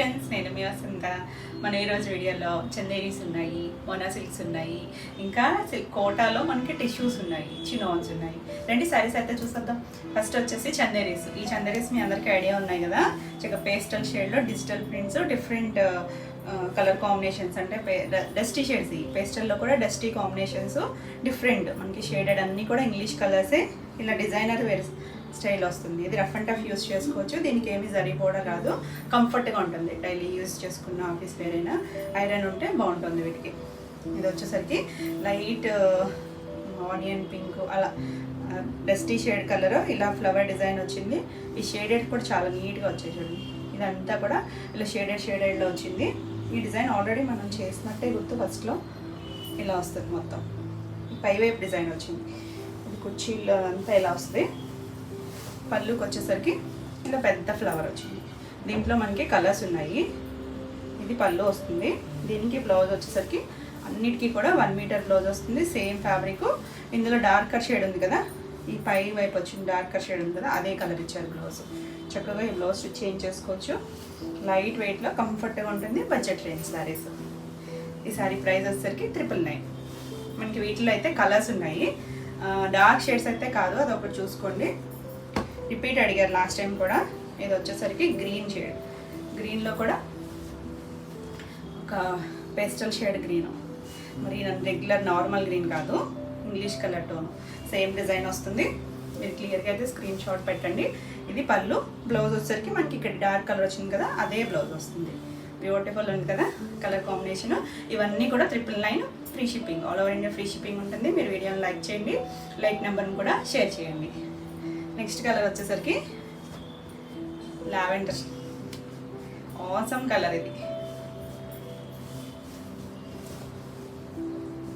Friends, నేను మీ వసంత. మన ఈరోజు వీడియోలో చందేరీస్ ఉన్నాయి, మోనా సిల్క్స్ ఉన్నాయి, ఇంకా కోటాలో మనకి టిష్యూస్ ఉన్నాయి, చినోన్స్ ఉన్నాయి. రెండు సారీస్ అయితే చూసేద్దాం. ఫస్ట్ వచ్చేసి చందేరీస్. ఈ చందేరీస్ మీ అందరికీ ఐడియా ఉన్నాయి కదా, చక్కగా పేస్టల్ షేడ్లో digital prints, different colour combinations, అంటే డస్టీ షేడ్స్. ఈ పేస్టల్లో కూడా డస్టీ కాంబినేషన్స్ డిఫరెంట్, మనకి షేడెడ్ అన్నీ కూడా ఇంగ్లీష్ కలర్సే. ఇలా డిజైనర్ వేర్ స్టైల్ వస్తుంది. ఇది రఫ్ అండ్ టఫ్ యూస్ చేసుకోవచ్చు, దీనికి ఏమీ సరిపోవడం రాదు, కంఫర్ట్గా ఉంటుంది. డైలీ యూస్ చేసుకున్న ఆఫీస్ వేర్ అయినా ఐరన్ ఉంటే బాగుంటుంది వీటికి. ఇది వచ్చేసరికి లైట్ ఆనియన్ పింక్, అలా డస్టీ షేడ్ కలర్, ఇలా ఫ్లవర్ డిజైన్ వచ్చింది. ఈ షేడెడ్ కూడా చాలా నీట్గా వచ్చాయి చూడండి. ఇదంతా కూడా ఇలా షేడెడ్లో వచ్చింది. ఈ డిజైన్ ఆల్రెడీ మనం చేసినట్టే గుర్తు. ఫస్ట్లో ఇలా వస్తుంది, మొత్తం పైవైపు డిజైన్ వచ్చింది. ఇది కుర్చీలు అంతా ఇలా వస్తుంది. పళ్ళుకి వచ్చేసరికి ఇలా పెద్ద ఫ్లవర్ వచ్చింది. దీంట్లో మనకి కలర్స్ ఉన్నాయి. ఇది పళ్ళు వస్తుంది. దీనికి బ్లౌజ్ వచ్చేసరికి అన్నిటికీ కూడా 1 మీటర్ బ్లౌజ్ వస్తుంది. Same fabric. ఇందులో డార్కర్ షేడ్ ఉంది కదా, ఈ పై వైపు వచ్చింది డార్కర్ షేడ్ ఉంది కదా, అదే కలర్ ఇచ్చారు బ్లౌజ్. చక్కగా ఈ బ్లౌజ్ చేంజ్ చేసుకోవచ్చు. లైట్ వెయిట్లో కంఫర్ట్గా ఉంటుంది. Budget range saris. ఈ శారీ ప్రైస్ వచ్చేసరికి 999. మనకి వీటిలో అయితే కలర్స్ ఉన్నాయి. డార్క్ షేడ్స్ అయితే కాదు, అదొకటి చూసుకోండి. రిపీట్ అడిగారు లాస్ట్ టైం కూడా. ఇది వచ్చేసరికి గ్రీన్ షేడ్. గ్రీన్లో కూడా ఒక పేస్టల్ షేడ్ గ్రీను, మరి రెగ్యులర్ నార్మల్ గ్రీన్ కాదు, English colour tone. Same design వస్తుంది. మీరు క్లియర్గా అయితే స్క్రీన్ షాట్ పెట్టండి. ఇది పళ్ళు. బ్లౌజ్ వచ్చేసరికి మనకి ఇక్కడ డార్క్ కలర్ వచ్చింది కదా, అదే బ్లౌజ్ వస్తుంది. బ్యూటిఫుల్ ఉంది కదా కలర్ కాంబినేషన్. ఇవన్నీ కూడా 999, free shipping. All over India free shipping ఉంటుంది. మీరు వీడియోని లైక్ చేయండి, లైక్ నెంబర్ని కూడా షేర్ చేయండి. నెక్స్ట్ కలర్ వచ్చేసరికి లావెండర్. ఆసమ్ కలర్ ఇది.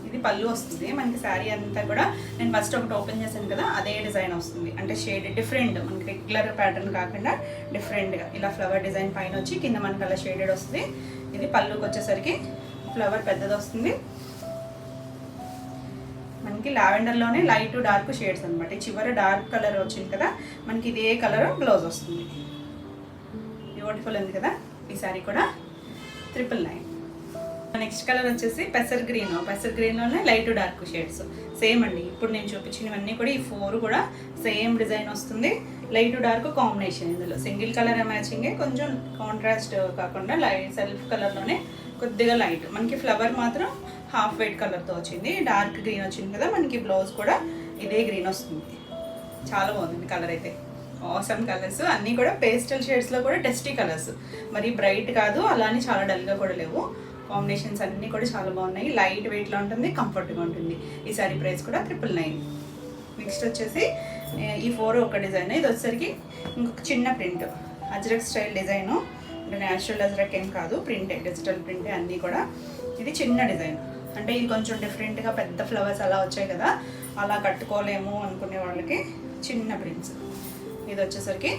ఇది పళ్ళు వస్తుంది. మనకి శారీ అంతా కూడా నేను ఫస్ట్ ఒకటి ఓపెన్ చేశాను కదా, అదే డిజైన్ వస్తుంది. అంటే షేడ్ డిఫరెంట్, మనకి రెగ్యులర్ ప్యాటర్న్ కాకుండా డిఫరెంట్గా ఇలా ఫ్లవర్ డిజైన్ పైన వచ్చి కింద మనకి అలా షేడెడ్ వస్తుంది. ఇది పళ్ళుకి వచ్చేసరికి ఫ్లవర్ పెద్దది వస్తుంది. మనకి లావెండర్లోనే లైట్ డార్క్ షేడ్స్ అనమాట. చివరి డార్క్ కలర్ వచ్చింది కదా, మనకి ఇదే కలర్ బ్లౌజ్ వస్తుంది. బ్యూటిఫుల్ ఉంది కదా ఈ శారీ కూడా. 999. నెక్స్ట్ కలర్ వచ్చేసి పెసర్ గ్రీన్. పెసర్ గ్రీన్లోనే లైట్ డార్క్ షేడ్స్ సేమ్ అండి. ఇప్పుడు నేను చూపించినవన్నీ కూడా ఈ 4 కూడా సేమ్ డిజైన్ వస్తుంది. Light dark combination. ఇందులో సింగిల్ కలర్ మ్యాచింగే, కొంచెం కాంట్రాస్ట్ కాకుండా లైట్ సెల్ఫ్ కలర్లోనే కొద్దిగా లైట్. మనకి ఫ్లవర్ మాత్రం హాఫ్ వైట్ కలర్తో వచ్చింది. డార్క్ గ్రీన్ వచ్చింది కదా, మనకి బ్లౌజ్ కూడా ఇదే గ్రీన్ వస్తుంది. చాలా బాగుంది కలర్ అయితే. ఆసమ్ కలర్స్ అన్నీ కూడా పేస్టల్ షేడ్స్లో కూడా డస్టీ కలర్స్. మరి బ్రైట్ కాదు, అలానే చాలా డల్గా కూడా లేవు. కాంబినేషన్స్ అన్నీ కూడా చాలా బాగున్నాయి. లైట్ వెయిట్లో ఉంటుంది, కంఫర్ట్గా ఉంటుంది. ఈ సారీ ప్రైస్ కూడా 999. నెక్స్ట్ వచ్చేసి ఈ 4 ఒక డిజైన్. ఇది వచ్చేసరికి ఇంకొక చిన్న ప్రింట్, అజ్రక్ స్టైల్ డిజైను. అంటే న్యాచురల్ అజ్రక్ ఏం కాదు, ప్రింటే, డిజిటల్ ప్రింటే అన్నీ కూడా. ఇది చిన్న డిజైన్, అంటే ఇది కొంచెం డిఫరెంట్గా పెద్ద ఫ్లవర్స్ అలా వచ్చాయి కదా, అలా కట్టుకోలేము అనుకునే వాళ్ళకి చిన్న ప్రింట్స్. ఇది వచ్చేసరికి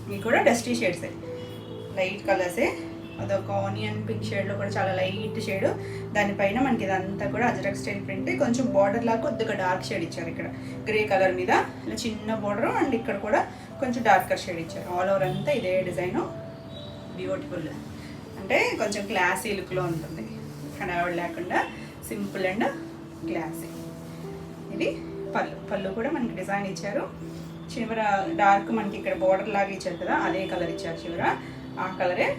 ఇవి కూడా డస్టీ షేడ్సే, లైట్ కలర్సే. అదొక ఆనియన్ పింక్ షేడ్లో కూడా చాలా లైట్ షేడ్. దానిపైన మనకి ఇదంతా కూడా అజ్రక్ స్టైల్ ప్రింట్. కొంచెం బార్డర్ లాగా కొద్దిగా డార్క్ షేడ్ ఇచ్చారు. ఇక్కడ గ్రే కలర్ మీద ఇలా చిన్న బార్డర్, అండ్ ఇక్కడ కూడా కొంచెం డార్కర్ షేడ్ ఇచ్చారు. ఆల్ ఓవర్ అంతా ఇదే డిజైను. బ్యూటిఫుల్, అంటే కొంచెం క్లాసీ లుక్లో ఉంటుంది, హడావిడి లేకుండా సింపుల్ అండ్ క్లాసీ. ఇది పళ్ళు. పళ్ళు కూడా మనకి డిజైన్ ఇచ్చారు. చివర డార్క్ మనకి ఇక్కడ బార్డర్ లాగా ఇచ్చారు కదా, అదే కలర్ ఇచ్చారు. చివర ఆ కలరే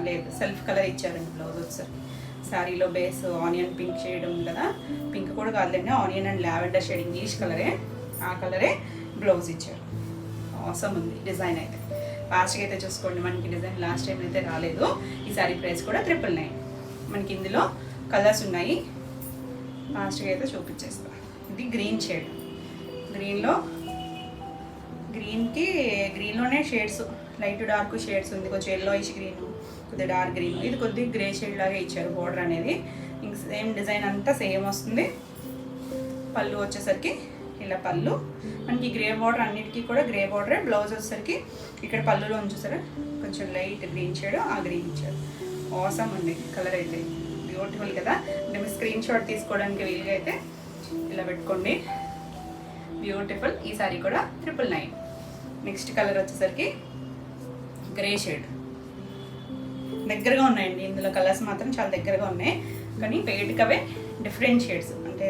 లేదు, సెల్ఫ్ కలర్ ఇచ్చారండి బ్లౌజ్ వచ్చేసరికి. శారీలో బేస్ ఆనియన్ పింక్ షేడ్ ఉంది కదా, పింక్ కూడా కాదులేండి, onion and lavender shade English కలరే, ఆ కలరే బ్లౌజ్ ఇచ్చారు. ఆసమ్ ఉంది డిజైన్ అయితే. ఫాస్ట్గా అయితే చూసుకోండి, మనకి డిజైన్ లాస్ట్ టైం అయితే రాలేదు. ఈ శారీ ప్రైస్ కూడా 999. మనకి ఇందులో కలర్స్ ఉన్నాయి, ఫాస్ట్గా అయితే చూపించేస్తాను. ఇది గ్రీన్ షేడ్. గ్రీన్లోనే షేడ్స్, లైట్ డార్క్ షేడ్స్ ఉంది. కొంచెం ఎల్లోయిష్ గ్రీన్, కొద్దిగా డార్క్ గ్రీన్, ఇది కొద్దిగా గ్రే షేడ్ లాగా ఇచ్చారు బోర్డర్ అనేది. ఇంక సేమ్ డిజైన్ అంతా సేమ్ వస్తుంది. పళ్ళు వచ్చేసరికి ఇలా పళ్ళు, మనకి గ్రే బార్డర్, అన్నిటికీ కూడా గ్రే బార్డరే. బ్లౌజ్ వచ్చేసరికి ఇక్కడ పళ్ళులో చూసారా కొంచెం లైట్ గ్రీన్ షేడ్, ఆ గ్రీన్ ఇచ్చారు. ఆసమ్ ఉంది కలర్ అయితే. బ్యూటిఫుల్ కదా. అంటే మీరు స్క్రీన్ షాట్ తీసుకోవడానికి వీలుగా అయితే ఇలా పెట్టుకోండి. బ్యూటిఫుల్. ఈ సారీ కూడా 999. నెక్స్ట్ కలర్ వచ్చేసరికి గ్రే షేడ్. దగ్గరగా ఉన్నాయండి. ఇందులో కలర్స్ మాత్రం చాలా దగ్గరగా ఉన్నాయి, కానీ వేటికవే డిఫరెంట్ షేడ్స్, అంటే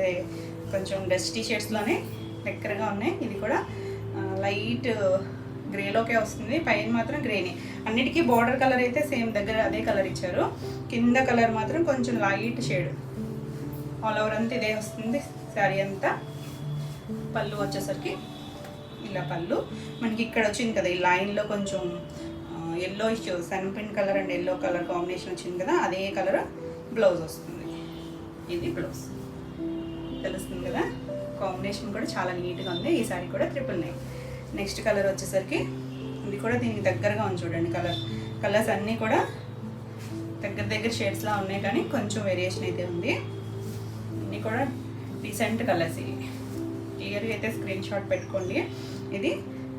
కొంచెం డస్టీ షేడ్స్లోనే దగ్గరగా ఉన్నాయి. ఇది కూడా లైట్ గ్రేలోకే వస్తుంది, పైన మాత్రం గ్రేనే. అన్నిటికీ బార్డర్ కలర్ అయితే సేమ్ దగ్గర అదే కలర్ ఇచ్చారు, కింద కలర్ మాత్రం కొంచెం లైట్ షేడ్. ఆల్ ఓవర్ అంతా ఇదే వస్తుంది శారీ అంతా. పళ్ళు వచ్చేసరికి ఇలా పళ్ళు మనకి ఇక్కడ వచ్చింది కదా, ఈ లైన్లో కొంచెం ఎల్లో ఇష్యూ సన్పిన్ colour and yellow colour combination వచ్చింది కదా, అదే కలర్ బ్లౌజ్ వస్తుంది. ఇది బ్లౌజ్, తెలుస్తుంది కదా, కాంబినేషన్ కూడా చాలా నీట్గా ఉంది. ఈ సారీ కూడా 999. నెక్స్ట్ కలర్ వచ్చేసరికి ఇది కూడా దీనికి దగ్గరగా ఉంది చూడండి. కలర్స్ అన్నీ కూడా దగ్గర షేడ్స్లా ఉన్నాయి, కానీ కొంచెం వేరియేషన్ అయితే ఉంది. అన్నీ కూడా డీసెంట్ కలర్స్. ఇవి క్లియర్గా అయితే స్క్రీన్ షాట్ పెట్టుకోండి. ఇది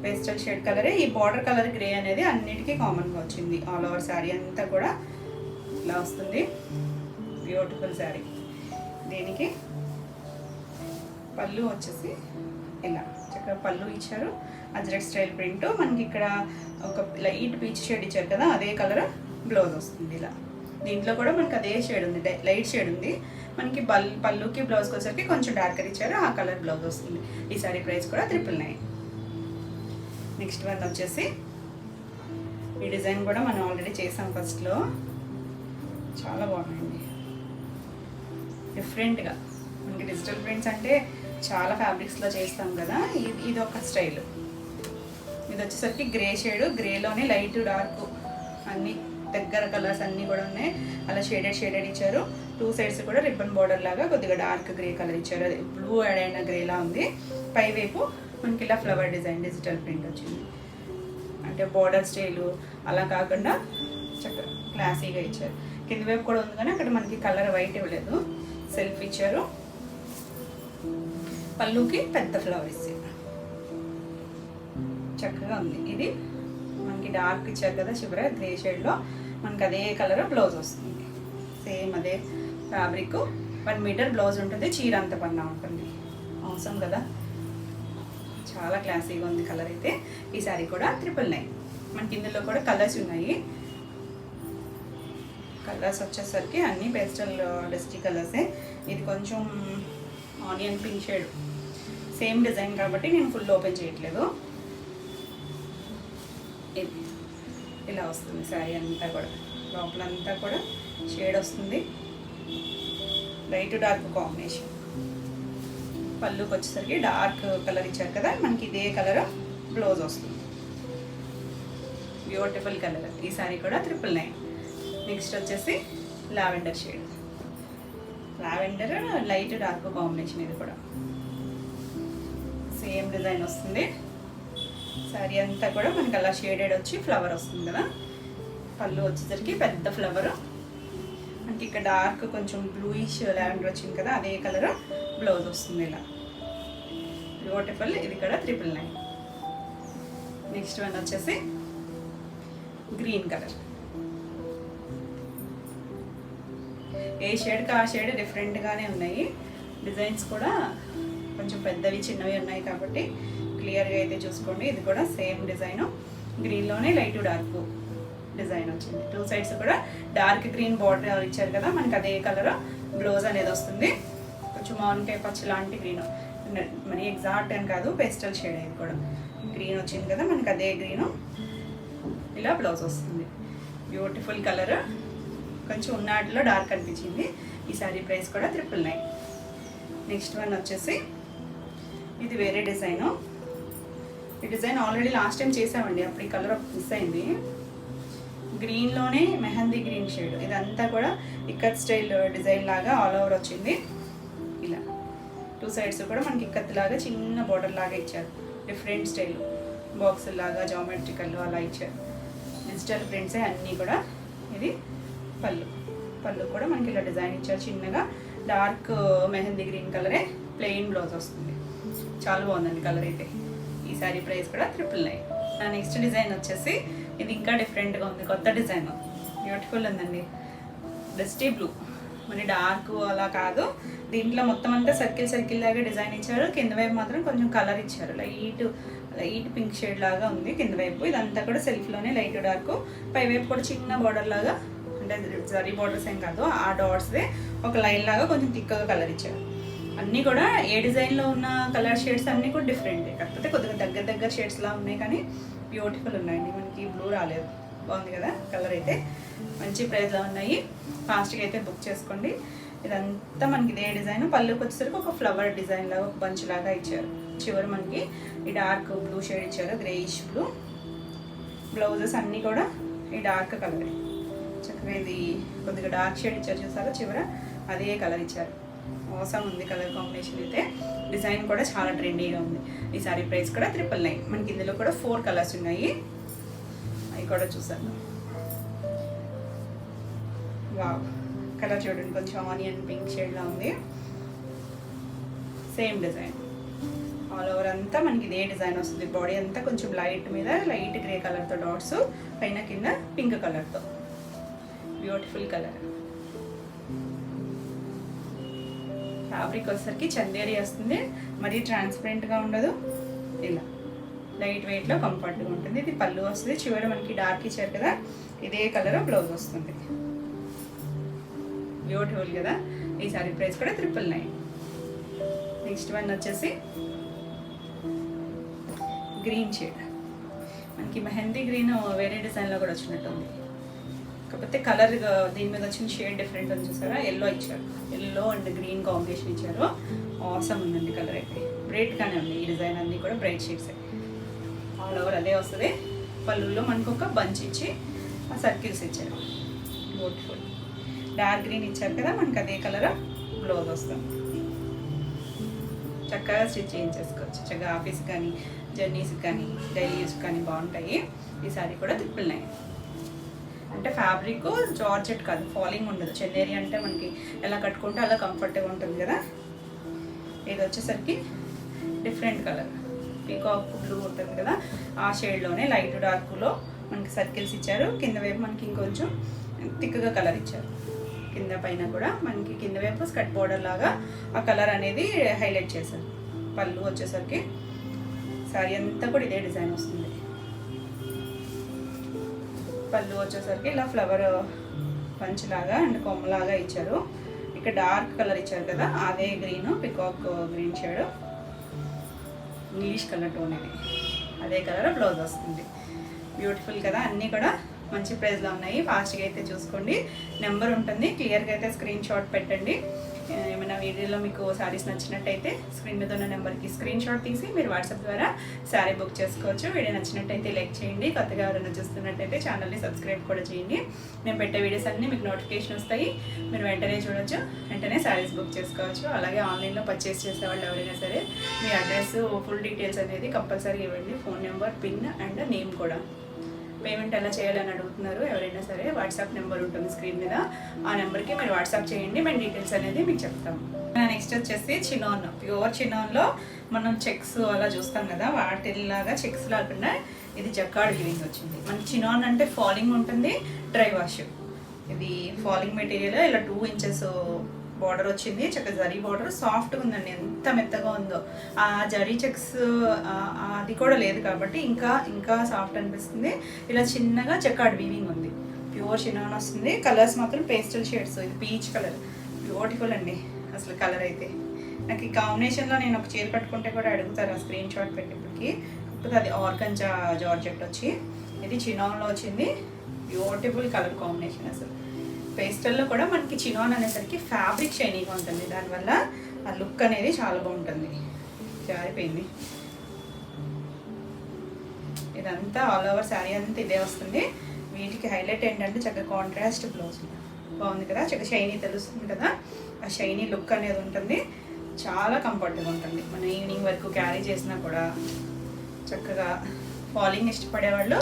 పేస్టల్ షేడ్ కలరే. ఈ బార్డర్ కలర్ గ్రే అనేది అన్నిటికీ కామన్గా వచ్చింది. ఆల్ ఓవర్ శారీ అంతా కూడా ఇలా వస్తుంది. బ్యూటిఫుల్ శారీ. దీనికి పళ్ళు వచ్చేసి ఇలా చక్కగా పళ్ళు ఇచ్చారు, అజ్రక్ స్టైల్ ప్రింట్. మనకి ఇక్కడ ఒక లైట్ పీచ్ షేడ్ ఇచ్చారు కదా, అదే కలర్ బ్లౌజ్ వస్తుంది. ఇలా దీంట్లో కూడా మనకి అదే షేడ్ ఉంది, లైట్ షేడ్ ఉంది. మనకి పళ్ళుకి బ్లౌజ్కి వచ్చేసరికి కొంచెం డార్కర్ ఇచ్చారు, ఆ కలర్ బ్లౌజ్ వస్తుంది. ఈ సారీ ప్రైస్ కూడా 999. నెక్స్ట్ వన్ వచ్చేసి ఈ డిజైన్ కూడా మనం ఆల్రెడీ చేసాం ఫస్ట్లో, చాలా బాగుందండి. డిఫరెంట్గా మనకి డిజిటల్ ప్రింట్స్ అంటే చాలా ఫ్యాబ్రిక్స్లో చేస్తాం కదా, ఇది ఒక స్టైల్. ఇది వచ్చేసరికి గ్రే షేడ్, గ్రేలోనే లైట్ డార్క్ అన్ని దగ్గర కలర్స్ అన్నీ కూడా ఉన్నాయి. అలా షేడెడ్ ఇచ్చారు. 2 సైడ్స్ కూడా రిబ్బన్ బార్డర్ లాగా కొద్దిగా డార్క్ గ్రే కలర్ ఇచ్చారు, అది బ్లూ యాడ్ అయిన గ్రేలా ఉంది. పై వైపు మనకి ఇలా ఫ్లవర్ డిజైన్ డిజిటల్ ప్రింట్ వచ్చింది, అంటే బార్డర్ స్టైలు అలా కాకుండా చక్కగా క్లాసీగా ఇచ్చారు. కింద వైపు కూడా ఉంది, కానీ అక్కడ మనకి కలర్ వైట్ ఇవ్వలేదు, సెల్ఫ్ ఇచ్చారు. పళ్ళుకి పెద్ద ఫ్లవర్ ఇచ్చారు, చక్కగా ఉంది. ఇది మనకి డార్క్ ఇచ్చారు కదా చివర గ్రే షేడ్లో, మనకి అదే కలర్ బ్లౌజ్ వస్తుంది. సేమ్ అదే ఫ్యాబ్రిక్, 1 మీటర్ బ్లౌజ్ ఉంటుంది, చీర అంత పన్నా ఉంటుంది. అవసరం కదా, చాలా క్లాసీగా ఉంది కలర్ అయితే. ఈ సారీ కూడా 999. మనకి ఇందులో కూడా కలర్స్ ఉన్నాయి. కలర్స్ వచ్చేసరికి అన్నీ పేస్టల్ డస్టీ కలర్సే. ఇది కొంచెం onion pink shade, same design కాబట్టి నేను ఫుల్ ఓపెన్ చేయట్లేదు. ఇది ఇలా వస్తుంది శారీ అంతా కూడా, లోపలంతా కూడా షేడ్ వస్తుంది, లైట్ డార్క్ కాంబినేషన్. పళ్ళుకి వచ్చేసరికి డార్క్ కలర్ ఇచ్చారు కదా, మనకి ఇదే కలర్ బ్లౌజ్ వస్తుంది. Beautiful colour. ఈ శారీ కూడా 999. నెక్స్ట్ వచ్చేసి lavender shade, lavender light dark combination. ఇది కూడా సేమ్ డిజైన్ వస్తుంది. శారీ అంతా కూడా మనకి అలా షేడెడ్ వచ్చి ఫ్లవర్ వస్తుంది కదా. పళ్ళు వచ్చేసరికి పెద్ద ఫ్లవర్, మనకి ఇక్కడ డార్క్ కొంచెం బ్లూయిష్ లావెండర్ వచ్చింది కదా, అదే కలర్ బ్లౌజ్ వస్తుంది. ఇలా బ్యూటిఫుల్. ఇది కూడా 999. నెక్స్ట్ వన్ వచ్చేసి గ్రీన్ కలర్. ఏ షేడ్కి ఆ షేడ్ డిఫరెంట్గానే ఉన్నాయి. డిజైన్స్ కూడా కొంచెం పెద్దవి చిన్నవి ఉన్నాయి కాబట్టి క్లియర్గా అయితే చూసుకోండి. ఇది కూడా సేమ్ డిజైను, గ్రీన్లోనే లైట్ డార్క్ డిజైన్ వచ్చింది. 2 సైడ్స్ కూడా డార్క్ గ్రీన్ బార్డర్ ఇచ్చారు కదా, మనకి అదే కలర్ బ్లౌజ్ అనేది వస్తుంది. కొంచెం మామిడికాయ పచ్చి లాంటి గ్రీన్, మరి ఎగ్జాక్ట్ అని కాదు, పేస్టల్ షేడ్. ఇది కూడా గ్రీన్ వచ్చింది కదా, మనకి అదే గ్రీను ఇలా బ్లౌజ్ వస్తుంది. బ్యూటిఫుల్ కలర్, కొంచెం ఉన్నాటిలో డార్క్ అనిపించింది. ఈ సారీ ప్రైస్ కూడా 999. నెక్స్ట్ వన్ వచ్చేసి ఇది వేరే డిజైను. ఈ డిజైన్ ఆల్రెడీ లాస్ట్ టైం చేసామండి, అప్పుడు ఈ కలర్ మిస్ అయింది. గ్రీన్లోనే మెహందీ గ్రీన్ షేడ్. ఇదంతా కూడా ఇక్కత్ స్టైల్ డిజైన్ లాగా ఆల్ ఓవర్ వచ్చింది. ఇలా 2 సైడ్స్ కూడా మనకి ఇక్కత్ లాగా చిన్న బార్డర్ లాగా ఇచ్చారు. డిఫరెంట్ స్టైల్ బాక్స్ లాగా జామెట్రికల్ అలా ఇచ్చారు. డిజిటల్ ప్రింట్సే అన్నీ కూడా. ఇది పళ్ళు కూడా మనకి ఇలా డిజైన్ ఇచ్చారు చిన్నగా. డార్క్ మెహందీ గ్రీన్ కలరే, ప్లెయిన్ బ్లౌజ్ వస్తుంది. చాలా బాగుందండి కలర్ అయితే. ఈ సారీ ప్రైస్ కూడా 999. నా నెక్స్ట్ డిజైన్ వచ్చేసి ఇది ఇంకా డిఫరెంట్గా ఉంది, కొత్త డిజైన్, బ్యూటిఫుల్ ఉందండి. డస్టీ బ్లూ, మరి డార్క్ అలా కాదు, దీంట్లో మొత్తం అంతా సర్కిల్ లాగా డిజైన్ ఇచ్చారు. కింద వైపు మాత్రం కొంచెం కలర్ ఇచ్చారు, లైట్ పింక్ షేడ్ లాగా ఉంది కింద వైపు. ఇదంతా కూడా సెల్ఫ్లోనే లైట్ డార్క్, పై వైపు కూడా చిన్న బార్డర్ లాగా, అంటే జరీ బార్డర్స్ ఏం కాదు, ఆ డాట్స్దే ఒక లైన్ లాగా కొంచెం థిక్గా కలర్ ఇచ్చారు. అన్నీ కూడా ఏ డిజైన్లో ఉన్న కలర్ షేడ్స్ అన్నీ కూడా డిఫరెంటే, కాకపోతే కొద్దిగా దగ్గర షేడ్స్లా ఉన్నాయి కానీ బ్యూటిఫుల్ ఉన్నాయండి. మనకి బ్లూ రాలేదు, బాగుంది కదా కలర్ అయితే. మంచి ప్రైస్లో ఉన్నాయి, ఫాస్ట్గా అయితే బుక్ చేసుకోండి. ఇదంతా మనకి ఇదే డిజైన్. పళ్ళుకి వచ్చేసరికి ఒక ఫ్లవర్ డిజైన్ లాగా ఒక బంచ్ లాగా ఇచ్చారు. చివరి మనకి ఈ డార్క్ బ్లూ షేడ్ ఇచ్చారు, గ్రేయిష్ బ్లూ. బ్లౌజెస్ అన్నీ కూడా ఈ డార్క్ కలర్, చక్కగా ఇది కొద్దిగా డార్క్ షేడ్ ఇచ్చారు చూసారా, చివర అదే కలర్ ఇచ్చారు. మోసం ఉంది కలర్ కాంబినేషన్ అయితే. డిజైన్ కూడా చాలా ట్రెండీగా ఉంది. ఈ సారీ ప్రైస్ కూడా 999. మనకి ఇందులో కూడా 4 కలర్స్ ఉన్నాయి, అవి కూడా చూసాను. వావ్, కలర్ చూడండి, కొంచెం ఆనియన్ పింక్ షేడ్లా ఉంది. సేమ్ డిజైన్ ఆల్ ఓవర్ అంతా మనకి ఇదే డిజైన్ వస్తుంది. బాడీ అంతా కొంచెం లైట్ మీద లైట్ గ్రే కలర్తో డాట్స్, పైన కింద పింక్ కలర్తో బ్యూటిఫుల్ కలర్. ఫ్యాబ్రిక్ వచ్చేసరికి చందేరి వస్తుంది, మరీ ట్రాన్స్పరెంట్గా ఉండదు, ఇలా లైట్ వెయిట్లో కంఫర్ట్గా ఉంటుంది. ఇది పళ్ళు వస్తుంది, చివరి మనకి డార్క్ ఇచ్చారు కదా, ఇదే కలర్ బ్లౌజ్ వస్తుంది. బ్యూటిఫుల్ కదా. ఈ సారీ ప్రైస్ కూడా 999. నెక్స్ట్ వన్ వచ్చేసి గ్రీన్ షేడ్. మనకి మెహందీ గ్రీన్ వేరే డిజైన్లో కూడా వచ్చినట్టుంది, కాకపోతే కలర్ దీని మీద వచ్చిన షేడ్ డిఫరెంట్ ఉంది చూసారా. ఎల్లో ఇచ్చారు, ఎల్లో అండ్ గ్రీన్ కాంబినేషన్ ఇచ్చారు. ఆసమ్ ఉందండి కలర్ అయితే, బ్రైట్గానే ఉంది. ఈ డిజైన్ అన్నీ కూడా బ్రైట్ షేడ్స్ ఆల్ ఓవర్ అదే వస్తుంది. పళ్ళుల్లో మనకు ఒక బంచ్ ఇచ్చి ఆ సర్కిల్స్ ఇచ్చారు. బ్యూటిఫుల్ డార్క్ గ్రీన్ ఇచ్చారు కదా, మనకి అదే కలర్ బ్లౌజ్ వస్తుంది. చక్కగా స్టిచ్ చేయించేసుకోవచ్చు, చక్కగా ఆఫీస్ కానీ జర్నీస్కి కానీ డైలీ యూస్ కానీ బాగుంటాయి. ఈ సారీ కూడా 999. అంటే ఫ్యాబ్రిక్ జార్జెట్ కాదు, ఫాలింగ్ ఉండదు. చందేరి అంటే మనకి ఎలా కట్టుకుంటే అలా కంఫర్ట్గా ఉంటుంది కదా. ఇది వచ్చేసరికి డిఫరెంట్ కలర్, పీకాక్ బ్లూ ఉంటుంది కదా, ఆ షేడ్లోనే లైట్ డార్క్లో మనకి సర్కిల్స్ ఇచ్చారు. కింద వైపు మనకి ఇంకొంచెం థిక్గా కలర్ ఇచ్చారు. కింద పైన కూడా మనకి కింద వైపు స్కర్ట్ బోర్డర్ లాగా ఆ కలర్ అనేది హైలైట్ చేశారు. పళ్ళు వచ్చేసరికి సారీ అంతా కూడా ఇదే డిజైన్ వస్తుంది. పళ్ళు వచ్చేసరికి ఇలా ఫ్లవర్ పంచ్ లాగా అండ్ కొమ్మలాగా ఇచ్చారు. ఇక్కడ డార్క్ కలర్ ఇచ్చారు కదా, అదే green peacock green shade, English colour tone ఇది, అదే కలర్ బ్లౌజ్ వస్తుంది. బ్యూటిఫుల్ కదా. అన్నీ కూడా మంచి ప్రైస్లో ఉన్నాయి. ఫాస్ట్గా అయితే చూసుకోండి, నెంబర్ ఉంటుంది, క్లియర్గా అయితే స్క్రీన్ షాట్ పెట్టండి. ఏమైనా వీడియోలో మీకు శారీస్ నచ్చినట్టయితే స్క్రీన్ మీద ఉన్న నెంబర్కి స్క్రీన్ షాట్ తీసి మీరు వాట్సాప్ ద్వారా శారీ బుక్ చేసుకోవచ్చు. వీడియో నచ్చినట్టయితే లైక్ చేయండి, కొత్తగా ఎవరైనా చూస్తున్నట్టయితే ఛానల్ని సబ్స్క్రైబ్ కూడా చేయండి. నేను పెట్టే వీడియోస్ అన్నీ మీకు నోటిఫికేషన్ వస్తాయి, మీరు వెంటనే చూడొచ్చు, వెంటనే శారీస్ బుక్ చేసుకోవచ్చు. అలాగే ఆన్లైన్లో పర్చేస్ చేసేవాళ్ళు ఎవరైనా సరే మీ అడ్రస్ ఫుల్ డీటెయిల్స్ అనేది కంపల్సరీ ఇవ్వండి, phone number, pin and name కూడా. పేమెంట్ ఎలా చేయాలని అడుగుతున్నారు ఎవరైనా సరే, వాట్సాప్ నెంబర్ ఉంటుంది స్క్రీన్ మీద, ఆ నెంబర్కి మీరు వాట్సాప్ చేయండి, మేము డీటెయిల్స్ అనేది మీకు చెప్తాము. నెక్స్ట్ వచ్చేసి చినాన్, ప్యూర్ చినాన్లో మనం చెక్స్ అలా చూస్తాం కదా, వాటిలాగా చెక్స్ లేకుండా ఇది జక్కార్డ్ వీవింగ్ వచ్చింది. మనకి చినాన్ అంటే ఫాలింగ్ ఉంటుంది, డ్రై వాష్. ఇది ఫాలింగ్ మెటీరియల్, ఇలా 2 ఇంచెస్ బార్డర్ వచ్చింది, చక్కగా జరీ బార్డర్, సాఫ్ట్గా ఉందండి, ఎంత మెత్తగా ఉందో. ఆ జరీ చెక్స్ అది కూడా లేదు కాబట్టి ఇంకా ఇంకా సాఫ్ట్ అనిపిస్తుంది. ఇలా చిన్నగా జకార్డ్ వీవింగ్ ఉంది, ప్యూర్ చినాన్ వస్తుంది. కలర్స్ మాత్రం పేస్టల్ షేడ్స్, ఇది పీచ్ కలర్, బ్యూటిఫుల్ అండి అసలు కలర్ అయితే. నాకు ఈ కాంబినేషన్లో నేను ఒక చీర కట్టుకుంటే కూడా అడుగుతారు ఆ స్క్రీన్ షాట్ పెట్టేప్పటికి, కాకపోతే అది ఆర్గంజా జార్జెట్ వచ్చి, ఇది చినాన్లో వచ్చింది. బ్యూటిఫుల్ కలర్ కాంబినేషన్ అసలు. పేస్టల్లో కూడా మనకి చినాన్ అనేసరికి ఫ్యాబ్రిక్ షైనీగా ఉంటుంది, దానివల్ల ఆ లుక్ అనేది చాలా బాగుంటుంది. జారిపోయింది. ఇదంతా ఆల్ ఓవర్ శారీ అంతా ఇదే వస్తుంది. వీటికి హైలైట్ ఏంటంటే చక్కగా కాంట్రాస్ట్ బ్లౌజ్, బాగుంది కదా, చక్కగా షైనీ తెలుస్తుంది కదా, ఆ షైనీ లుక్ అనేది ఉంటుంది. చాలా కంఫర్ట్గా ఉంటుంది, మన ఈవినింగ్ వరకు క్యారీ చేసినా కూడా చక్కగా. ఫాలింగ్ ఇష్టపడే వాళ్ళు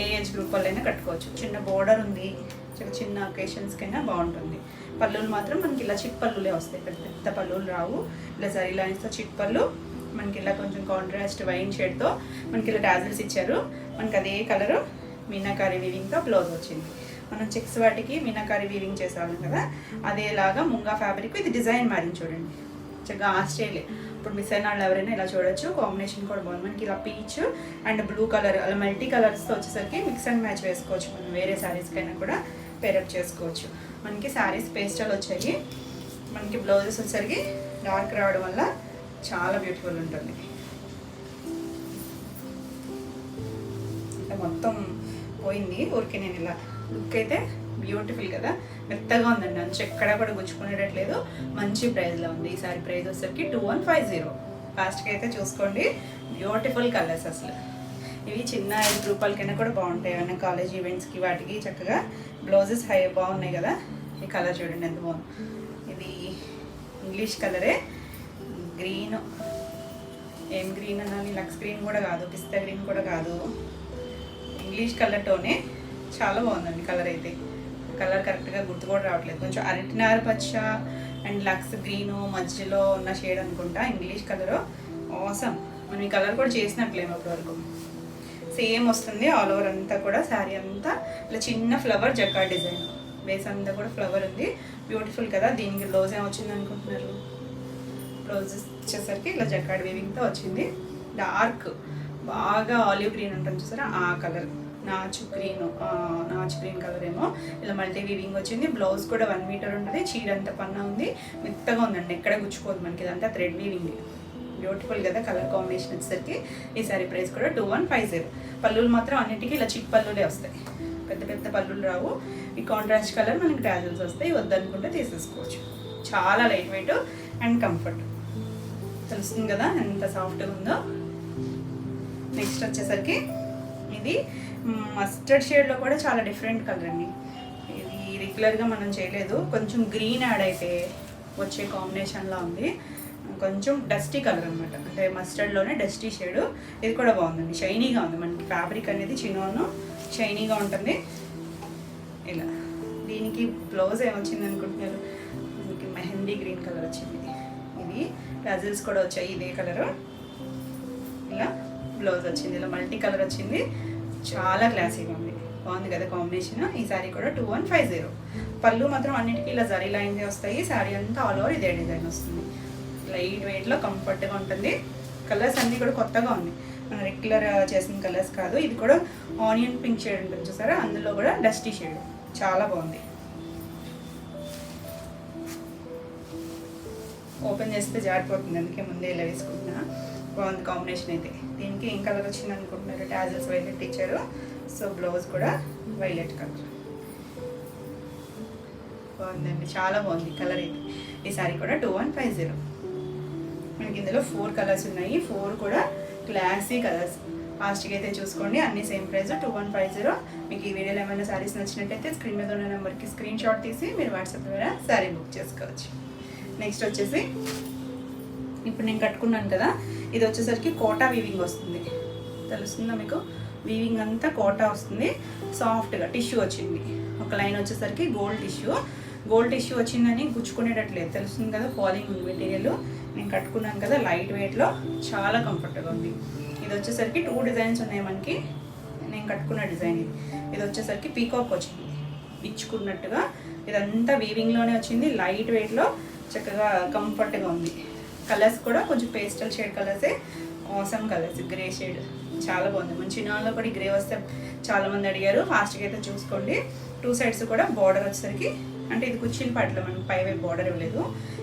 ఏ ఏజ్ గ్రూప్ వాళ్ళైనా కట్టుకోవచ్చు. చిన్న బోర్డర్ ఉంది, చిన్న ఒకేషన్స్కైనా బాగుంటుంది. పళ్ళులు మాత్రం మనకి ఇలా చిట్ పళ్ళులే వస్తాయి, పెద్ద పెద్ద పళ్ళులు రావు. ఇలా జరీ లైన్స్తో చిట్ పళ్ళు, మనకి ఇలా కొంచెం కాంట్రాస్ట్ వైన్ షేడ్తో మనకి ఇలా టాజిల్స్ ఇచ్చారు. మనకి అదే కలరు మీనాకారి వీవింగ్తో బ్లౌజ్ వచ్చింది. మనం చెక్స్ వాటికి మీనాకారి వీవింగ్ చేసేవాళ్ళం కదా, అదేలాగా ముంగా ఫ్యాబ్రిక్. ఇది డిజైన్ మారింది చూడండి, చక్కగా ఆస్ట్రేలియా. ఇప్పుడు మిస్ అయిన వాళ్ళు ఎవరైనా ఇలా చూడొచ్చు. కాంబినేషన్ కూడా బాగుంది. మనకి ఇలా పీచ్ అండ్ బ్లూ కలర్ అలా మల్టీ కలర్స్తో వచ్చేసరికి మిక్స్ అండ్ మ్యాచ్ వేసుకోవచ్చు. మనం వేరే శారీస్కైనా కూడా పేరప్ చేసుకోవచ్చు. మనకి శారీస్ పేస్టల్ వచ్చాయి. మనకి బ్లౌజెస్ వచ్చేసరికి డార్క్ రావడం వల్ల చాలా బ్యూటిఫుల్ ఉంటుంది. మొత్తం పోయింది ఊరికే, నేను ఇలా లుక్ అయితే బ్యూటిఫుల్ కదా, మెత్తగా ఉందండి. అంచు ఎక్కడా కూడా గుచ్చుకునేటట్లేదు. మంచి ప్రైస్లో ఉంది. ఈసారి ప్రైస్ వచ్చేసరికి 2150. ఫాస్ట్గా అయితే చూసుకోండి. బ్యూటిఫుల్ కలర్స్ అసలు. ఇవి చిన్న 5 రూపాయలకైనా కూడా బాగుంటాయి. అన్న కాలేజ్ ఈవెంట్స్కి వాటికి చక్కగా బ్లౌజెస్ బాగున్నాయి కదా. ఈ కలర్ చూడండి ఎంత బాగుంది. ఇది ఇంగ్లీష్ కలరే, గ్రీన్. ఏం గ్రీన్ అనాలి, లక్స్ గ్రీన్ కూడా కాదు, పిస్తా గ్రీన్ కూడా కాదు, ఇంగ్లీష్ కలర్తోనే చాలా బాగుందండి కలర్ అయితే. కలర్ కరెక్ట్గా గుర్తు కూడా రావట్లేదు. కొంచెం అరటినార పచ్చ అండ్ లక్స్ గ్రీను మధ్యలో ఉన్న షేడ్ అనుకుంటా ఇంగ్లీష్ కలరు. ఆసమ్. మనం ఈ కలర్ కూడా చేసినట్లేము ఇప్పటివరకు. సేమ్ వస్తుంది ఆల్ ఓవర్ అంతా కూడా. శారీ అంతా ఇలా చిన్న ఫ్లవర్ జకార్డ్ డిజైన్, బేస్ అంతా కూడా ఫ్లవర్ ఉంది. బ్యూటిఫుల్ కదా. దీనికి బ్లౌజ్ ఏమొచ్చింది అనుకుంటున్నారు? బ్లౌజ్ వచ్చేసరికి ఇలా జకార్డ్ వీవింగ్తో వచ్చింది. డార్క్ బాగా ఆలివ్ గ్రీన్ ఉంటుంది చూసారా, ఆ కలర్ నాచు గ్రీన్ కలర్ ఏమో ఇలా మల్టీ వీవింగ్ వచ్చింది. బ్లౌజ్ కూడా 1 మీటర్ ఉంటుంది. చీర అంతా పన్నా ఉంది, మెత్తగా ఉందండి, ఎక్కడ గుచ్చుకోదు మనకి. ఇదంతా థ్రెడ్ వీవింగ్. బ్యూటిఫుల్ కదా కలర్ కాంబినేషన్ వచ్చేసరికి. ఈ సారీ ప్రైస్ కూడా 2150. పళ్ళులు మాత్రం అన్నిటికీ ఇలా చిక్ పళ్ళులే వస్తాయి, పెద్ద పెద్ద పళ్ళులు రావు. ఈ కాంట్రాస్ట్ కలర్ మనకి టాజిల్స్ వస్తాయి. వద్దనుకుంటే తీసేసుకోవచ్చు. చాలా లైట్ వెయిట్ అండ్ కంఫర్ట్. తెలుస్తుంది కదా ఎంత సాఫ్ట్గా ఉందో. నెక్స్ట్ వచ్చేసరికి ఇది మస్టర్డ్ షేడ్లో కూడా చాలా డిఫరెంట్ కలర్ అండి. ఇది రెగ్యులర్గా మనం చేయలేదు. కొంచెం గ్రీన్ యాడ్ అయితే వచ్చే కాంబినేషన్లా ఉంది. కొంచెం డస్టీ కలర్ అనమాట, అంటే మస్టర్డ్లోనే డస్టీ షేడు. ఇది కూడా బాగుందండి, షైనీగా ఉంది. మనకి ఫ్యాబ్రిక్ అనేది చిన్నోను షైనీగా ఉంటుంది. ఇలా దీనికి బ్లౌజ్ ఏమొచ్చింది అనుకుంటున్నారు? మనకి మెహందీ గ్రీన్ కలర్ వచ్చింది. ఇది టజిల్స్ కూడా వచ్చాయి ఇదే కలరు. ఇలా బ్లౌజ్ వచ్చింది, ఇలా మల్టీ కలర్ వచ్చింది. చాలా క్లాసీగా ఉంది, బాగుంది కదా కాంబినేషన్. ఈ శారీ కూడా 2150. పళ్ళు మాత్రం అన్నిటికీ ఇలా జరీ లైన్స్ వస్తాయి. శారీ అంతా ఆల్ ఓవర్ ఇదే డిజైన్ వస్తుంది. లైట్ వెయిట్లో కంఫర్ట్గా ఉంటుంది. కలర్స్ అన్నీ కూడా కొత్తగా ఉంది, మన రెగ్యులర్ చేసిన కలర్స్ కాదు. ఇది కూడా ఆనియన్ పింక్ షేడ్ ఉంటుంది చూసారా, అందులో కూడా డస్టీ షేడ్. చాలా బాగుంది. ఓపెన్ చేస్తే జారిపోతుంది, అందుకే ముందే ఇలా వేసుకుంటున్నా. బాగుంది కాంబినేషన్ అయితే. దీనికి ఏం కలర్ వచ్చింది అనుకుంటున్నారు? టాజిల్స్ వైలెట్ ఇచ్చారు. సో బ్లౌజ్ కూడా వైలెట్ కలర్. బాగుందండి, చాలా బాగుంది కలర్ అయితే. ఈ సారీ కూడా 2150. మనకి ఇందులో 4 కలర్స్ ఉన్నాయి. 4 కూడా క్లాసీ కలర్స్. ఫాస్ట్గా అయితే చూసుకోండి. అన్ని సేమ్ ప్రైస్ 2150. మీకు ఈ వీడియోలో ఏమైనా శారీస్ నచ్చినట్టయితే స్క్రీన్ మీద ఉన్న నెంబర్కి స్క్రీన్ షాట్ తీసి మీరు వాట్సాప్ ద్వారా శారీ బుక్ చేసుకోవచ్చు. నెక్స్ట్ వచ్చేసి ఇప్పుడు నేను కట్టుకున్నాను కదా, ఇది వచ్చేసరికి కోటా వీవింగ్ వస్తుంది. తెలుస్తుందా మీకు? వీవింగ్ అంతా కోటా వస్తుంది. సాఫ్ట్గా టిష్యూ వచ్చింది. ఒక లైన్ వచ్చేసరికి గోల్డ్ టిష్యూ వచ్చిందని గుచ్చుకునేటట్లేదు. తెలుస్తుంది కదా, ఫాలింగ్ ఉంది మెటీరియల్. నేను కట్టుకున్నాను కదా, లైట్ వెయిట్లో చాలా కంఫర్ట్గా ఉంది. ఇది వచ్చేసరికి 2 డిజైన్స్ ఉన్నాయి మనకి. నేను కట్టుకున్న డిజైన్ ఇది వచ్చేసరికి పీకాక్ వచ్చింది ఇచ్చుకున్నట్టుగా. ఇదంతా వీవింగ్లోనే వచ్చింది. లైట్ వెయిట్లో చక్కగా కంఫర్ట్గా ఉంది. కలర్స్ కూడా కొంచెం పేస్టల్ షేడ్ కలర్సే. Awesome colours. గ్రే షేడ్ చాలా బాగుంది. మన చిన్నాల్లో కూడా ఈ గ్రే వస్తే చాలామంది అడిగారు. ఫాస్ట్గా అయితే చూసుకోండి. 2 సైడ్స్ కూడా బార్డర్ వచ్చేసరికి, అంటే ఇది కుర్చీలు పట్ల మనకి పైవైపు బార్డర్ ఇవ్వలేదు,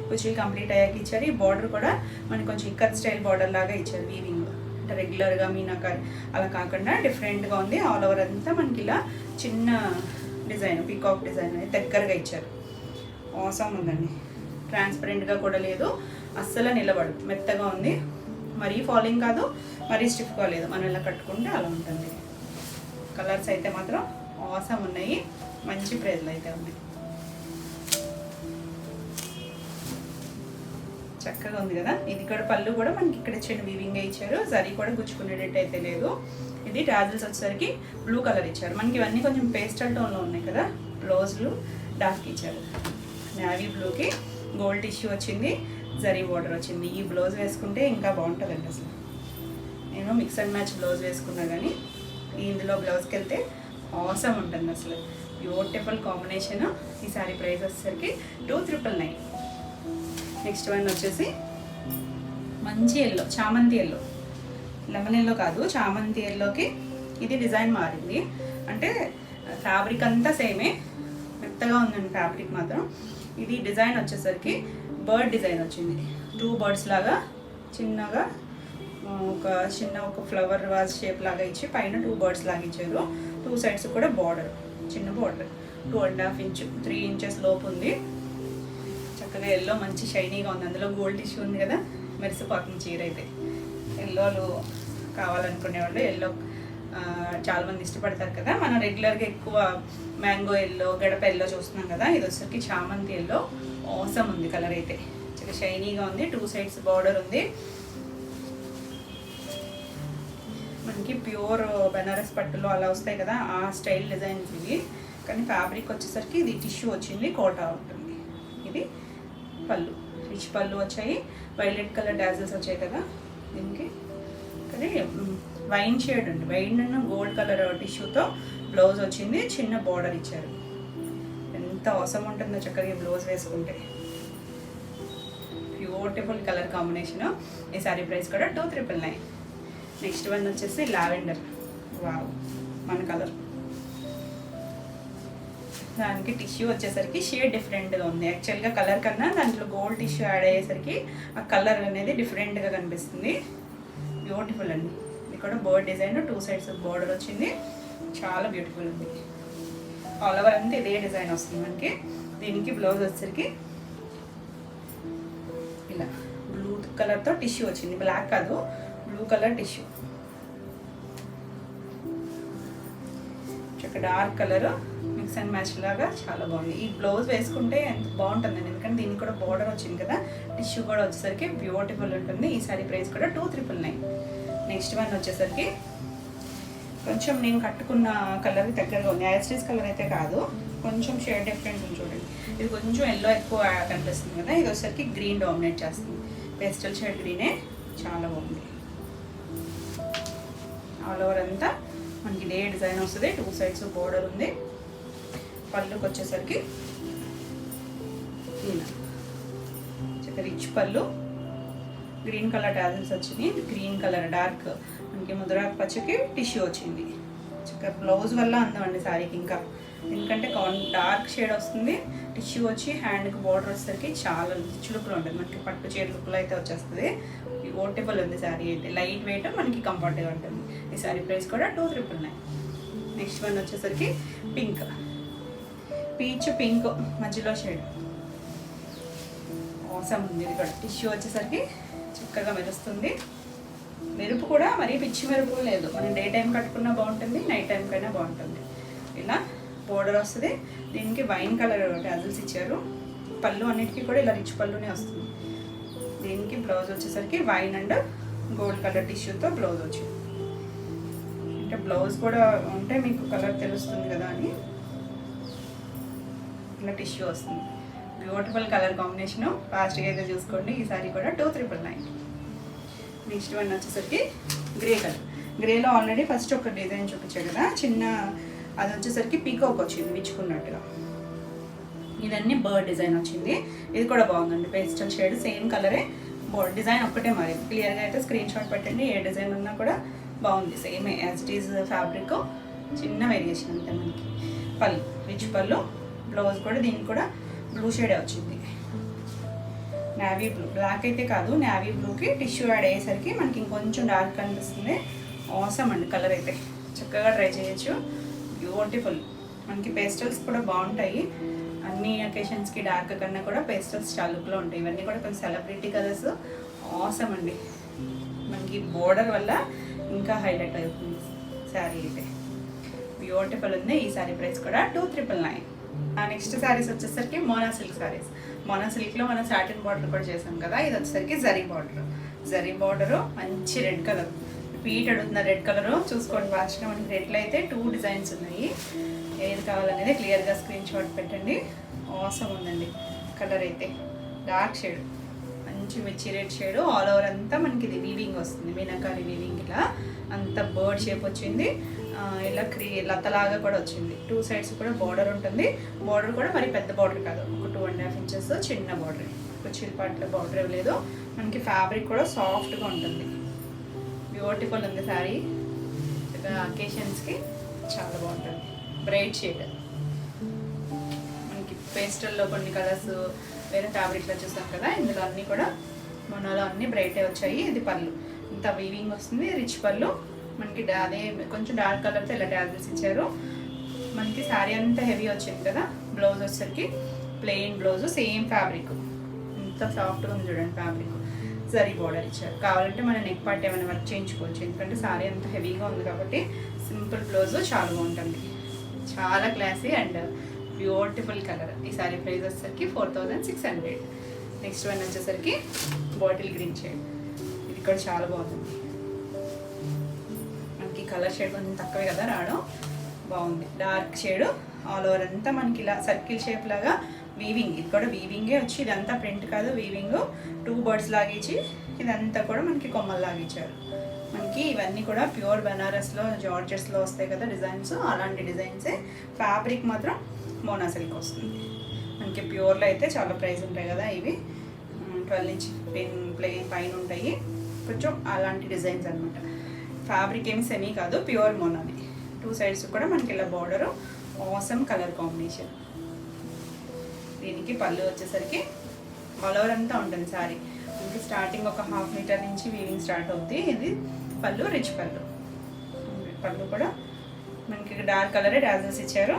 కుర్చీలు కంప్లీట్ అయ్యాక ఇచ్చారు. ఈ బార్డర్ కూడా మనకి కొంచెం ఇక్కత్ స్టైల్ బార్డర్ లాగా ఇచ్చారు వీవింగ్. అంటే రెగ్యులర్గా మీనాకారి అలా కాకుండా డిఫరెంట్గా ఉంది. ఆల్ ఓవర్ అంతా మనకి ఇలా చిన్న డిజైన్, పీకాక్ డిజైన్ అనేది దగ్గరగా ఇచ్చారు. ఆసమ్ ఉందండి. ట్రాన్స్పరెంట్గా కూడా లేదు, అస్సలు నిలబడు, మెత్తగా ఉంది. మరీ ఫాలింగ్ కాదు, మరీ స్టిఫ్గా లేదు. మనం ఇలా కట్టుకుంటే అలా ఉంటుంది. కలర్స్ అయితే మాత్రం ఆసమ్ ఉన్నాయి. మంచి ప్రైస్లో అయితే ఉంది. చక్కగా ఉంది కదా. ఇది కూడా పళ్ళు కూడా మనకి ఇక్కడ చిన్న వీవింగ్ ఇచ్చారు. జరీ కూడా గుచ్చుకునేటట్టు అయితే లేదు. ఇది టాజిల్స్ వచ్చేసరికి బ్లూ కలర్ ఇచ్చారు. మనకి ఇవన్నీ కొంచెం పేస్టల్ టోన్లో ఉన్నాయి కదా. బ్లౌజ్లు డార్క్ ఇచ్చారు. నేవీ బ్లూకి గోల్డ్ టిష్యూ వచ్చింది, జరీ బార్డర్ వచ్చింది. ఈ బ్లౌజ్ వేసుకుంటే ఇంకా బాగుంటుందండి. అసలు నేను మిక్స్ అండ్ మ్యాచ్ బ్లౌజ్ వేసుకున్నా కానీ ఇందులో బ్లౌజ్కి వెళ్తే ఆసమ్ ఉంటుంది. అసలు బ్యూటిఫుల్ కాంబినేషన్. ఈ సారీ ప్రైస్ వచ్చేసరికి 2,999. నెక్స్ట్ వన్ వచ్చేసి మంచి ఎల్లో, చామంతి ఎల్లో, లెమన్ ఎల్లో కాదు, చామంతి ఎల్లోకి ఇది డిజైన్ మారింది. అంటే ఫ్యాబ్రిక్ అంతా సేమే, మెత్తగా ఉందండి ఫ్యాబ్రిక్ మాత్రం. ఇది డిజైన్ వచ్చేసరికి బర్డ్ డిజైన్ వచ్చింది. 2 బర్డ్స్ లాగా చిన్నగా ఒక ఫ్లవర్ వాజ్ షేప్ లాగా ఇచ్చి పైన 2 బర్డ్స్ లాగా ఇచ్చారు. 2 సైడ్స్ కూడా బార్డర్, చిన్న బార్డర్ 2.5 ఇంచ్ 3 ఇంచెస్ లోపు ఉంది. చక్కగా ఎల్లో మంచి షైనీగా ఉంది. అందులో గోల్డ్ టిష్యూ ఉంది కదా, మెరిసిపోతుంది చీర అయితే. ఎల్లోలు కావాలనుకునే వాళ్ళు ఎల్లో చాలామంది ఇష్టపడతారు కదా. మనం రెగ్యులర్గా ఎక్కువ మ్యాంగో ఎల్లో, గడప ఎల్లో చూస్తున్నాం కదా. ఇది వచ్చేసరికి చామంతి ఎల్లో. ఆసమ్ ఉంది కలర్ అయితే, చాలా షైనీగా ఉంది. 2 సైడ్స్ బార్డర్ ఉంది. మనకి ప్యూర్ బనారస్ పట్టులో అలా వస్తాయి కదా, ఆ స్టైల్ డిజైన్స్ ఇవి. కానీ ఫ్యాబ్రిక్ వచ్చేసరికి ఇది టిష్యూ వచ్చింది, కోటా ఉంటుంది. ఇది పళ్ళు, రిచ్ పళ్ళు వచ్చాయి. వైలెట్ కలర్ డాజల్స్ వచ్చాయి కదా దీనికి. కానీ వైన్ షేడ్ ఉంది, వైన్ గోల్డ్ కలర్ టిష్యూతో బ్లౌజ్ వచ్చింది. చిన్న బార్డర్ ఇచ్చారు. ఎంత అవసరం ఉంటుందో చక్కగా బ్లౌజ్ వేసుకుంటే. Beautiful colour combination. ఈ సారీ ప్రైస్ కూడా 2,999. నెక్స్ట్ వన్ వచ్చేసి లావెండర్. వావ్, మన కలర్. దానికి టిష్యూ వచ్చేసరికి షేడ్ డిఫరెంట్గా ఉంది. యాక్చువల్గా కలర్ కన్నా దాంట్లో గోల్డ్ టిష్యూ యాడ్ అయ్యేసరికి ఆ కలర్ అనేది డిఫరెంట్గా కనిపిస్తుంది. బ్యూటిఫుల్ అండి. ఇది కూడా బర్డ్ డిజైన్, 2 సైడ్స్ బార్డర్ వచ్చింది. చాలా బ్యూటిఫుల్ ఉంది. ఆల్ ఓవర్ అంతా ఇదే డిజైన్ వస్తుంది మనకి. దీనికి బ్లౌజ్ వచ్చేసరికి ఇలా బ్లూ కలర్తో టిష్యూ వచ్చింది. బ్లాక్ కాదు, బ్లూ కలర్ టిష్యూ. చక్కగా dark colour mix and match లాగా చాలా బాగుంది. ఈ బ్లౌజ్ వేసుకుంటే ఎంత బాగుంటుందండి, ఎందుకంటే దీనికి కూడా బార్డర్ వచ్చింది కదా. టిష్యూ కూడా వచ్చేసరికి బ్యూటిఫుల్ ఉంటుంది. ఈ సారీ ప్రైస్ కూడా 2,999. నెక్స్ట్ వన్ వచ్చేసరికి కొంచెం నేను కట్టుకున్న కలర్కి దగ్గరగా ఉంది. యాస్టీస్ కలర్ అయితే కాదు, కొంచెం షేడ్ డిఫరెంట్ ఉంది చూడండి. ఇది కొంచెం ఎల్లో ఎక్కువ కనిపిస్తుంది కదా. ఇది వచ్చేసరికి గ్రీన్ డామినేట్ చేస్తుంది. పేస్టల్ షేడ్ గ్రీనే, చాలా బాగుంది. ఆల్ ఓవర్ అంతా మనకి ఇదే డిజైన్ వస్తుంది. 2 సైడ్స్ బోర్డర్ ఉంది. పళ్ళుకి వచ్చేసరికి రిచ్ పళ్ళు, గ్రీన్ కలర్ టాజిల్స్ వచ్చింది. గ్రీన్ కలర్ డార్క్ మనకి ముద్రాకు పచ్చకి టిష్యూ వచ్చింది. చక్కగా బ్లౌజ్ వల్ల అందమండి శారీకి. ఇంకా ఎందుకంటే డార్క్ షేడ్ వస్తుంది, టిష్యూ వచ్చి హ్యాండ్కి బోర్డర్ వచ్చేసరికి చాలా రిచ్ లుక్లో ఉంటుంది. మనకి పట్టు చీర లుక్లో అయితే వచ్చేస్తుంది. బ్యూటిఫుల్ ఉంది శారీ అయితే. లైట్ వెయిట్, మనకి కంఫర్ట్గా ఉంటుంది. ఈ శారీ ప్రైస్ కూడా 2,999. నెక్స్ట్ వన్ వచ్చేసరికి పింక్, పీచ్ పింక్ మధ్యలో షేడ్. అవసరం ఉంది. ఇది కూడా టిష్యూ వచ్చేసరికి చక్కగా మెరుస్తుంది. మెరుపు కూడా మరీ పిచ్చి మెరుపు లేదు. మనం డే టైం కట్టుకున్నా బాగుంటుంది, నైట్ టైం కైనా బాగుంటుంది. ఇలా బోర్డర్ వస్తుంది. దీనికి వైన్ కలర్ టాజిల్స్ ఇచ్చారు. పళ్ళు అన్నిటికీ కూడా ఇలా రిచ్ పళ్ళునే వస్తుంది. దీనికి బ్లౌజ్ వచ్చేసరికి వైన్ అండ్ గోల్డ్ కలర్ టిష్యూతో బ్లౌజ్ వచ్చింది. అంటే బ్లౌజ్ కూడా ఉంటే మీకు కలర్ తెలుస్తుంది కదా అని ఇలా టిష్యూ వస్తుంది. Beautiful colour combination. ఫాస్ట్గా అయితే చూసుకోండి. ఈ సారీ కూడా 2,999. నెక్స్ట్ వన్ వచ్చేసరికి గ్రే కలర్. గ్రేలో ఆల్రెడీ ఫస్ట్ ఒక డిజైన్ చూపించాడు కదా చిన్న, అది వచ్చేసరికి పీకాక్ వచ్చింది విచ్చుకున్నట్టుగా. ఇదన్నీ బర్డ్ డిజైన్ వచ్చింది. ఇది కూడా బాగుందండి. పేస్టల్ షేడ్ సేమ్ కలరే, బోర్డ్ డిజైన్ ఒక్కటే మరి. క్లియర్గా అయితే స్క్రీన్ షాట్ పెట్టండి. ఏ డిజైన్ ఉన్నా కూడా బాగుంది. Same as it is fabric, చిన్న వేరియేషన్ అంతే మనకి. పళ్ళు రిచ్ పళ్ళు. బ్లౌజ్ కూడా దీనికి కూడా బ్లూ షేడే వచ్చింది. నావీ బ్లూ, బ్లాక్ అయితే కాదు, నావీ బ్లూకి టిష్యూ యాడ్ అయ్యేసరికి మనకి ఇంకొంచెం డార్క్ కనిపిస్తుంది. ఆసమ్ అండి కలర్ అయితే. చక్కగా ట్రై చేయొచ్చు. బ్యూటిఫుల్. మనకి పేస్టల్స్ కూడా బాగుంటాయి. అన్ని అకేషన్స్కి డార్క్ కన్నా కూడా పేస్టల్స్ చాలా లుక్లో ఉంటాయి. ఇవన్నీ కూడా కొంచెం సెలబ్రిటీ కలర్స్. ఆసమ్ అండి. మనకి బోర్డర్ వల్ల ఇంకా హైలైట్ అవుతుంది శారీ అయితే. బ్యూటిఫుల్ ఉంది. ఈ శారీ ప్రైస్ కూడా 2,999. నెక్స్ట్ శారీస్ వచ్చేసరికి మోనా సిల్క్ శారీస్. మోనా సిల్క్లో మనం సాటిన్ బార్డర్ కూడా చేసాం కదా. ఇది వచ్చేసరికి జరీ బార్డర్. జరీ బార్డరు మంచి రెడ్ కలర్, రిపీటెడ్ ఉంది రెడ్ కలరు. చూసుకోండి ఫాస్ట్గా. మనకి రెడ్లో అయితే 2 డిజైన్స్ ఉన్నాయి. ఏది కావాలనేది క్లియర్గా స్క్రీన్ షాట్ పెట్టండి. ఆసమ్ ఉందండి కలర్ అయితే. డార్క్ షేడ్, మంచి మిర్చి రెడ్ షేడ్. ఆల్ ఓవర్ అంతా మనకి ఇది వీవింగ్ వస్తుంది, మీనాకారి వీవింగ్. ఇలా అంత బర్డ్ షేప్ వచ్చింది. ఇలా లతలాగా కూడా వచ్చింది. 2 సైడ్స్ కూడా బార్డర్ ఉంటుంది. బార్డర్ కూడా మరి పెద్ద బార్డర్ కాదు, ఒక 2.5 ఇంచెస్ చిన్న బార్డర్, కుర్చీల పాటలో బార్డర్ లేదు. మనకి ఫ్యాబ్రిక్ కూడా సాఫ్ట్గా ఉంటుంది. బ్యూటిఫుల్ ఉంది శారీ. అకేషన్స్కి చాలా బాగుంటుంది. బ్రైట్ షేడ్, మనకి పేస్టల్లో కొన్ని కలర్స్ వేరే ఫ్యాబ్రిక్లో చూసాం కదా, ఇందులో అన్నీ కూడా మొన్నలో అన్నీ బ్రైటే వచ్చాయి. ఇది పళ్ళు, ఇంత వీవింగ్ వస్తుంది, రిచ్ పళ్ళు. మనకి అదే కొంచెం డార్క్ కలర్తో ఇలా టాజిల్స్ ఇచ్చారు. మనకి శారీ అంతా హెవీ వచ్చింది కదా. బ్లౌజ్ వచ్చేసరికి ప్లెయిన్ బ్లౌజ్, సేమ్ ఫ్యాబ్రిక్, ఇంత సాఫ్ట్గా ఉంది చూడండి ఫ్యాబ్రిక్. జరీ బార్డర్ ఇచ్చారు. కావాలంటే మనం నెక్ పార్ట్ ఏమైనా వర్క్ చేయించుకోవచ్చు, ఎందుకంటే శారీ అంత హెవీగా ఉంది కాబట్టి. సింపుల్ బ్లౌజ్ చాలా బాగుంటుంది, చాలా క్లాసీ అండ్ బ్యూటిఫుల్ కలర్. ఈ శారీ ప్రైస్ వచ్చేసరికి 4600. నెక్స్ట్ వన్ వచ్చేసరికి బాటిల్ గ్రీన్ షేడ్. ఇది కూడా చాలా బాగుంటుంది. మనకి కలర్ షేడ్ కొంచెం తక్కువే కదా రావడం, బాగుంది. డార్క్ షేడ్ ఆల్ ఓవర్ అంతా మనకి ఇలా సర్కిల్ షేప్ లాగా వీవింగ్. ఇది కూడా వీవింగే వచ్చి, ఇదంతా ప్రింట్ కాదు, వీవింగ్. 2 బర్డ్స్ లాగిచ్చి ఇదంతా కూడా మనకి కొమ్మలు లాగిచ్చారు. మనకి ఇవన్నీ కూడా ప్యూర్ బనారస్లో జార్జెట్స్లో వస్తాయి కదా డిజైన్స్, అలాంటి డిజైన్సే. ఫ్యాబ్రిక్ మాత్రం మోనా సిల్క్ వస్తుంది. మనకి ప్యూర్లో అయితే చాలా ప్రైస్ ఉంటాయి కదా, ఇవి 12 ఇంచ్ ప్లెయిన్ పైన ఉంటాయి, కొంచెం అలాంటి డిజైన్స్ అనమాట. ఫ్యాబ్రిక్ ఏమి సెమీ కాదు, ప్యూర్ మోనాది. 2 సైడ్స్ కూడా మనకి ఇలా బార్డరు, ఆసమ్ కలర్ కాంబినేషన్. దీనికి పళ్ళు వచ్చేసరికి ఆల్ ఓవర్ అంతా ఉంటుంది శారీ. మనకి స్టార్టింగ్ ఒక 1/2 మీటర్ నుంచి వీవింగ్ స్టార్ట్ అవుతుంది. ఇది పళ్ళు, రిచ్ పళ్ళు. పళ్ళు కూడా మనకి డార్క్ కలరే డాజల్స్ ఇచ్చారు.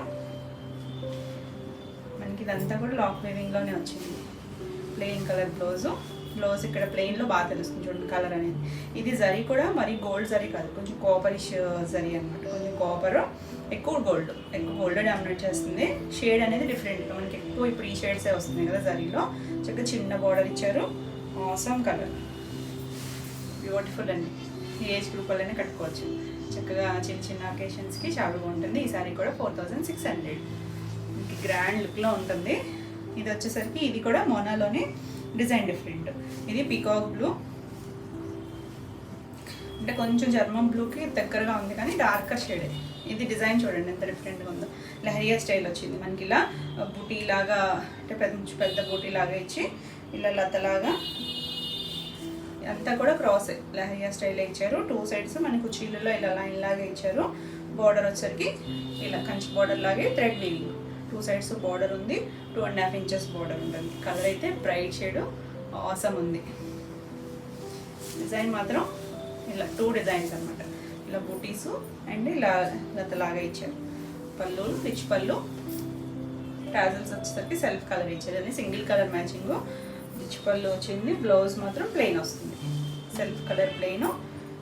మనకి ఇదంతా కూడా లాక్ వీవింగ్లోనే వచ్చింది. Plain colour blouse. బ్లౌజ్ ఇక్కడ ప్లెయిన్లో బాగా తెలుస్తుంది చూడండి కలర్ అనేది. ఇది జరీ కూడా మరి గోల్డ్ జరీ కాదు, కొంచెం కాపరిష్ జరీ అనమాట. కొంచెం కాపర్, ఎక్కువ గోల్డ్ డామినేట్ చేస్తుంది. షేడ్ అనేది డిఫరెంట్గా మనకి ఎక్కువ ఇప్పుడు ఈ షేడ్సే వస్తున్నాయి కదా జరీలో. చక్కగా చిన్న బార్డర్ ఇచ్చారు. ఆసమ్ కలర్, బ్యూటిఫుల్ అండి. ఏజ్ గ్రూప్ వల్లనే కట్టుకోవచ్చు చక్కగా. చిన్న చిన్న అకేషన్స్కి చాలా బాగుంటుంది. ఈ సారీ కూడా 4600. మనకి గ్రాండ్ లుక్లో ఉంటుంది. ఇది వచ్చేసరికి ఇది కూడా మోనాలోనే డిజైన్ డిఫరెంట్. ఇది పీకాక్ బ్లూ, అంటే కొంచెం జర్మన్ బ్లూకి దగ్గరగా ఉంది కానీ డార్కర్ షేడే. ఇది డిజైన్ చూడండి ఎంత డిఫరెంట్గా ఉందో. లెహరియా స్టైల్ వచ్చింది మనకి. ఇలా బూటీలాగా, అంటే పెద్ద బూటీలాగా ఇచ్చి ఇలా లతలాగా అంతా కూడా క్రాస్ లెహరియా స్టైల్ ఇచ్చారు. 2 సైడ్స్ మనకు కుర్చీలలో ఇలా లైన్ లాగా ఇచ్చారు. బార్డర్ వచ్చేసరికి ఇలా కంచి బార్డర్ లాగే థ్రెడ్ వీవింగ్. 2 సైడ్స్ బార్డర్ ఉంది. 2.5 ఇంచెస్ బార్డర్ ఉంటుంది. కలర్ అయితే బ్రైట్ షేడ్, ఆసమ్ ఉంది. డిజైన్ మాత్రం ఇలా 2 డిజైన్స్ అనమాట. ఇలా బూటీసు అండ్ ఇలా లతలాగా ఇచ్చారు. పళ్ళు, రిచ్ పళ్ళు. టాజల్స్ వచ్చేసరికి సెల్ఫ్ కలర్ ఇచ్చారు. అది సింగిల్ కలర్ మ్యాచింగ్. రిచ్ పళ్ళు వచ్చింది. బ్లౌజ్ మాత్రం ప్లెయిన్ వస్తుంది. Self colour plain.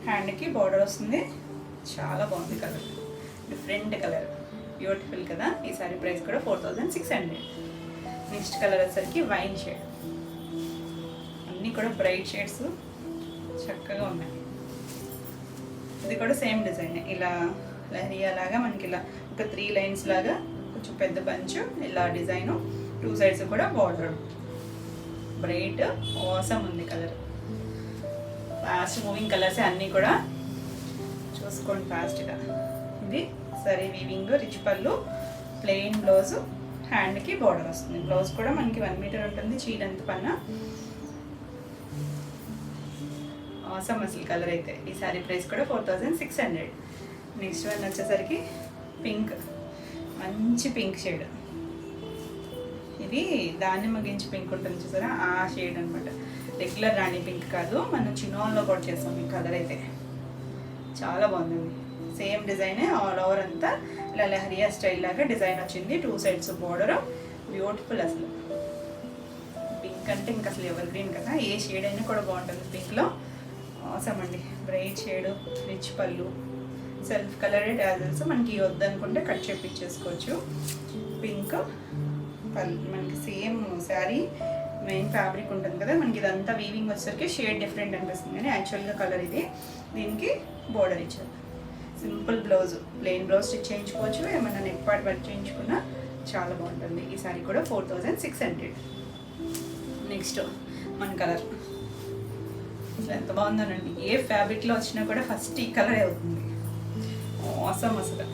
హ్యాండ్కి బార్డర్ వస్తుంది. చాలా బాగుంది కలర్, డిఫరెంట్ కలర్, బ్యూటిఫుల్ కదా. ఈ సారీ ప్రైస్ కూడా 4600. నెక్స్ట్ కలర్ వచ్చేసరికి వైన్ షేడ్. అన్నీ కూడా బ్రైట్ షేడ్స్ చక్కగా ఉన్నాయి. ఇది కూడా సేమ్ డిజైన్. ఇలా లహరియా లాగా మనకి ఇలా ఒక 3 లైన్స్ లాగా కొంచెం పెద్ద బంచ్ ఇలా డిజైను. 2 సైడ్స్ కూడా బార్డర్. బ్రైట్ ఆసమ్ ఉంది కలర్. ఫాస్ట్ మూవింగ్ కలర్స్ అన్నీ కూడా చూసుకోండి ఫాస్ట్గా. ఇది సరీ వీవింగ్, రిచ్ పళ్ళు, ప్లెయిన్ బ్లౌజు, హ్యాండ్కి బార్డర్ వస్తుంది. బ్లౌజ్ కూడా మనకి 1 మీటర్ ఉంటుంది. చీరంత పన్న ఆసమ్ అసలు కలర్ అయితే. ఈ సారీ ప్రైస్ కూడా 4600. నెక్స్ట్ వన్ వచ్చేసరికి పింక్, మంచి పింక్ షేడ్. ఇది దానిమ్మ గింజ పింక్ ఉంటుంది చూసారా, ఆ షేడ్ అనమాట. రెగ్యులర్ రాణి పింక్ కాదు, మనం చినోన్లో కూడా చేస్తాం. ఈ కలర్ అయితే చాలా బాగుంది. సేమ్ డిజైనే ఆల్ ఓవర్ అంతా ఇలా లెహరియా స్టైల్ లాగా డిజైన్ వచ్చింది. 2 సైడ్స్ బార్డర్. బ్యూటిఫుల్ అసలు. పింక్ అంటే ఇంకా అసలు ఎవర్ గ్రీన్ కదా, ఏ షేడ్ అయినా కూడా బాగుంటుంది పింక్లో. ఆసమ్ అండి. బ్రైట్ షేడ్, రిచ్ పళ్ళు, సెల్ఫ్ కలరే డాజల్స్. మనకి వద్దనుకుంటే కట్ చేపించేసుకోవచ్చు. పింక్ పళ్ళు మనకి సేమ్ శారీ మెయిన్ ఫ్యాబ్రిక్ ఉంటుంది కదా, మనకి ఇదంతా వీవింగ్ వచ్చేసరికి షేడ్ డిఫరెంట్ అనిపిస్తుంది కానీ యాక్చువల్గా కలర్ ఇది. దీనికి బార్డర్ ఇచ్చారు. Simple blouse, plain blouse stitch చేయించుకోవచ్చు. ఏమైనా నెక్ పార్ట్ వర్క్ చేయించుకున్నా చాలా బాగుంటుంది. ఈ సారీ కూడా 4600. నెక్స్ట్ మన కలర్ అసలు ఎంత బాగుందోనండి. ఏ ఫ్యాబ్రిక్లో వచ్చినా కూడా ఫస్ట్ ఈ కలరే అవుతుంది. ఆసమ్ అసలు.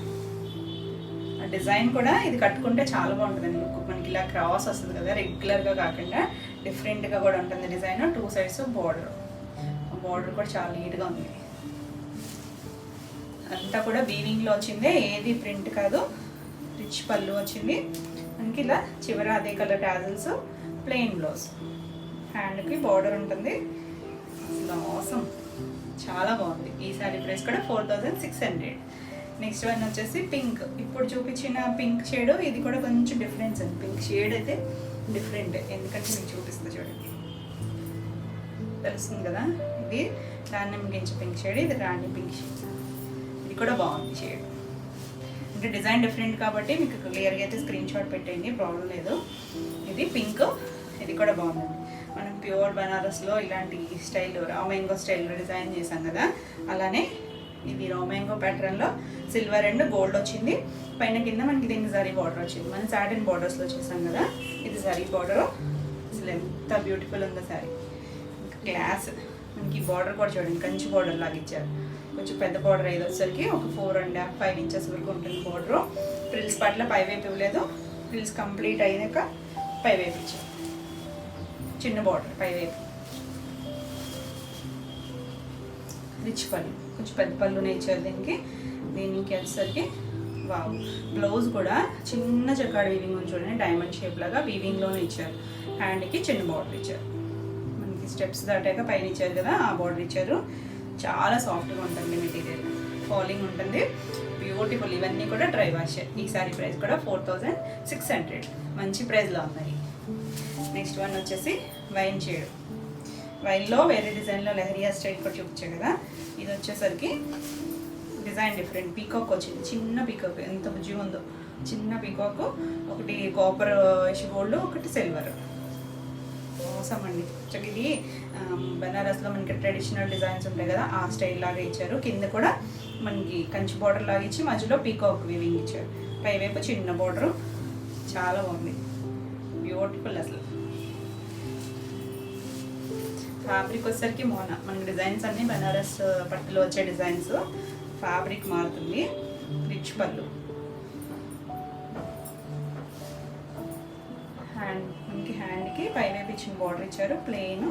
ఆ డిజైన్ కూడా ఇది కట్టుకుంటే చాలా బాగుంటుందండి లుక్. మనకి ఇలా క్రాస్ వస్తుంది కదా, రెగ్యులర్గా కాకుండా డిఫరెంట్గా కూడా ఉంటుంది డిజైన్. 2 సైడ్స్ బార్డర్ కూడా చాలా నీట్గా ఉంది. అంతా కూడా వీవింగ్లో వచ్చిందే, ఏది ప్రింట్ కాదు. రిచ్ పళ్ళు వచ్చింది మనకి. ఇలా చివర అదే కలర్ టాజల్స్, ప్లెయిన్ బ్లౌజ్, హ్యాండ్కి బార్డర్ ఉంటుంది. అసలు ఆసమ్, చాలా బాగుంది. ఈ సారీ ప్రైస్ కూడా 4600. నెక్స్ట్ వన్ వచ్చేసి పింక్. ఇప్పుడు చూపించిన పింక్ షేడ్ ఇది కూడా కొంచెం డిఫరెన్స్ అండి. పింక్ షేడ్ అయితే డిఫరెంట్, ఎందుకంటే మీకు చూపిస్తుంది చూడండి, తెలుస్తుంది కదా. ఇది రాణి గింజ పింక్ షేడ్, ఇది రాణి పింక్ షేడ్. ఇది కూడా బాగుంది షేడ్. అంటే డిజైన్ డిఫరెంట్ కాబట్టి మీకు క్లియర్గా అయితే స్క్రీన్ షాట్ పెట్టేయండి, ప్రాబ్లం లేదు. ఇది పింక్, ఇది కూడా బాగుందండి. మనం ప్యూర్ బనారస్లో ఇలాంటి స్టైల్ రా మ్యాంగో స్టైల్లో డిజైన్ చేసాం కదా, అలానే ఇది రా మ్యాంగో ప్యాటర్న్లో సిల్వర్ అండ్ గోల్డ్ వచ్చింది. పైన కింద మనకి దీనికి జరీ బార్డర్ వచ్చింది. మనం సాటిన్ బార్డర్స్లో చేసాం కదా, ఇది జరీ బార్డర్. అసలు ఎంత బ్యూటిఫుల్ ఉందో సారీ, క్లాస్. మనకి బార్డర్ కూడా చూడండి, కంచి బార్డర్ లాగా ఇచ్చారు. కొంచెం పెద్ద బార్డర్ అయ్యేది వచ్చేసరికి ఒక 4.5 ఇంచెస్ వరకు ఉంటుంది బార్డరు. ఫ్రిల్స్ పట్ల పైవైపు ఇవ్వలేదు, ఫ్రిల్స్ కంప్లీట్ అయినాక పైవైపు ఇచ్చారు. చిన్న బార్డర్ పైవైపు. రిచ్ పళ్ళు, కొంచెం పెద్ద పళ్ళునే ఇచ్చారు దీనికి. దీనికి వచ్చేసరికి వావ్. బ్లౌజ్ కూడా చిన్న జకాడ్ వీవింగ్ ఉంది చూడండి, డైమండ్ షేప్ లాగా వీవింగ్లోనే ఇచ్చారు. హ్యాండ్కి చిన్న బార్డర్ ఇచ్చారు. మనకి స్టెప్స్ దాటాక పైన ఇచ్చారు కదా, ఆ బార్డర్ ఇచ్చారు. చాలా సాఫ్ట్గా ఉంటుంది మెటీరియల్, ఫాలింగ్ ఉంటుంది, బ్యూటిఫుల్. ఇవన్నీ కూడా డ్రై వాష్. ఈ సారీ ప్రైస్ కూడా 4600, మంచి ప్రైస్లో ఉన్నాయి. నెక్స్ట్ వన్ వచ్చేసి వైన్ షేడ్. వైన్లో వేరే డిజైన్లో లెహరియా స్టైల్ కూడా చూపించాను కదా, ఇది వచ్చేసరికి డిజైన్ డిఫరెంట్. పీకాక్ వచ్చింది, చిన్న పీకాక్, ఎంత బుజ్జిగా ఉందో. చిన్న పీకాక్, ఒకటి కాపర్ గోల్డ్, ఒకటి సిల్వర్. మోసం అండి. ఇది బనారస్లో మనకి ట్రెడిషనల్ డిజైన్స్ ఉంటాయి కదా, ఆ స్టైల్ లాగా ఇచ్చారు. కింద కూడా మనకి కంచి బార్డర్ లాగా ఇచ్చి మధ్యలో పీకాక్ వీవింగ్ ఇచ్చారు. పైవైపు చిన్న బార్డరు, చాలా బాగుంది, బ్యూటిఫుల్ అసలు. ఫ్యాబ్రిక్ వచ్చేసరికి మనకి డిజైన్స్ అన్నీ బనారస్ పట్టులో వచ్చే డిజైన్స్. ఫ్యాబ్రిక్ మారుతుంది. రిచ్ పళ్ళు, మనకి హ్యాండ్కి పైవైపు ఇచ్చిన బార్డర్ ఇచ్చారు. ప్లెయిన్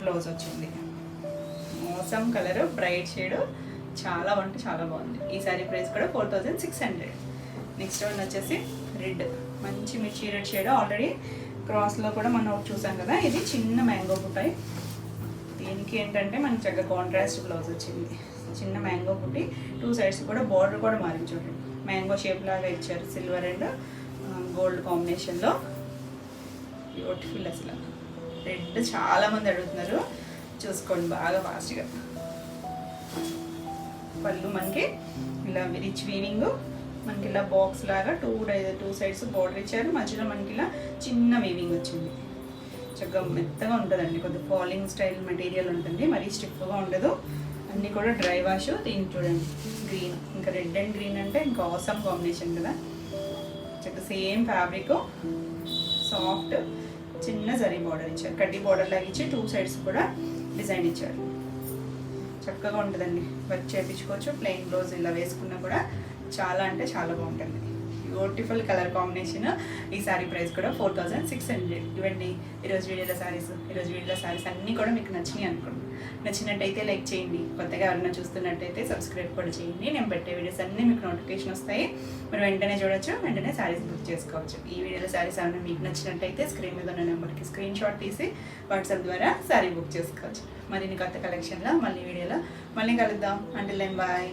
బ్లౌజ్ వచ్చింది. మోసం కలర్, బ్రైట్ షేడ్, చాలా అంటే చాలా బాగుంది. ఈ సారీ ప్రైస్ కూడా 4600. నెక్స్ట్ వన్ వచ్చేసి రెడ్, మంచి మిర్చి రెడ్ షేడ్. ఆల్రెడీ క్రాస్లో కూడా మనం ఒకటి చూసాం కదా, ఇది చిన్న మ్యాంగో బుట్టాయి. దీనికి ఏంటంటే మనకి చక్కగా కాంట్రాస్ట్ బ్లౌజ్ వచ్చింది. చిన్న మ్యాంగో బుట్టి, 2 సైడ్స్ కూడా బార్డర్ కూడా మారింది చూడండి, మ్యాంగో షేప్ లాగా ఇచ్చారు. సిల్వర్ అండ్ గోల్డ్ కాంబినేషన్లో బ్యూటిఫుల్ అసలు. రెడ్ చాలామంది అడుగుతున్నారు, చూసుకోండి బాగా ఫాస్ట్గా. పళ్ళు మనకి ఇలా రిచ్ వీవింగ్, మనకి ఇలా బాక్స్ లాగా 2 సైడ్స్ బార్డర్ ఇచ్చారు. మధ్యలో మనకి ఇలా చిన్న వీవింగ్ వచ్చింది. చక్కగా మెత్తగా ఉంటుందండి, కొద్దిగా ఫాలింగ్ స్టైల్ మెటీరియల్ ఉంటుంది, మరీ స్టిఫ్గా ఉండదు. అన్నీ కూడా డ్రై వాష్. దీనికి చూడండి గ్రీన్, ఇంకా రెడ్ అండ్ గ్రీన్ అంటే ఇంకా ఆసమ్ కాంబినేషన్ కదా. చక్కగా సేమ్ ఫ్యాబ్రిక్, సాఫ్ట్, చిన్న జరీ బార్డర్ ఇచ్చారు. కడ్డీ బార్డర్ లాగా ఇచ్చి 2 సైడ్స్ కూడా డిజైన్ ఇచ్చారు. చక్కగా ఉంటుందండి, వర్క్ చేయించుకోవచ్చు. ప్లెయిన్ బ్లౌజ్ ఇలా వేసుకున్నా కూడా చాలా అంటే చాలా బాగుంటుంది. Beautiful colour combination. ఈ సారీ ప్రైస్ కూడా 4600. ఇవ్వండి ఈరోజు వీడియోలో సారీస్ అన్నీ కూడా మీకు నచ్చినాయి అనుకోండి. నచ్చినట్టయితే లైక్ చేయండి. కొత్తగా ఎవరైనా చూస్తున్నట్టయితే సబ్స్క్రైబ్ కూడా చేయండి. నేను పెట్టే వీడియోస్ అన్నీ మీకు నోటిఫికేషన్ వస్తాయి, మీరు వెంటనే చూడొచ్చు, వెంటనే సారీస్ బుక్ చేసుకోవచ్చు. ఈ వీడియోలో సారీస్ ఏమైనా మీకు నచ్చినట్టయితే స్క్రీన్ మీద ఉన్న నెంబర్కి స్క్రీన్ షాట్ తీసి వాట్సాప్ ద్వారా సారీ బుక్ చేసుకోవచ్చు. మరిన్ని కొత్త కలెక్షన్లో మళ్ళీ వీడియోలో మళ్ళీ కలుద్దాం. Until then bye.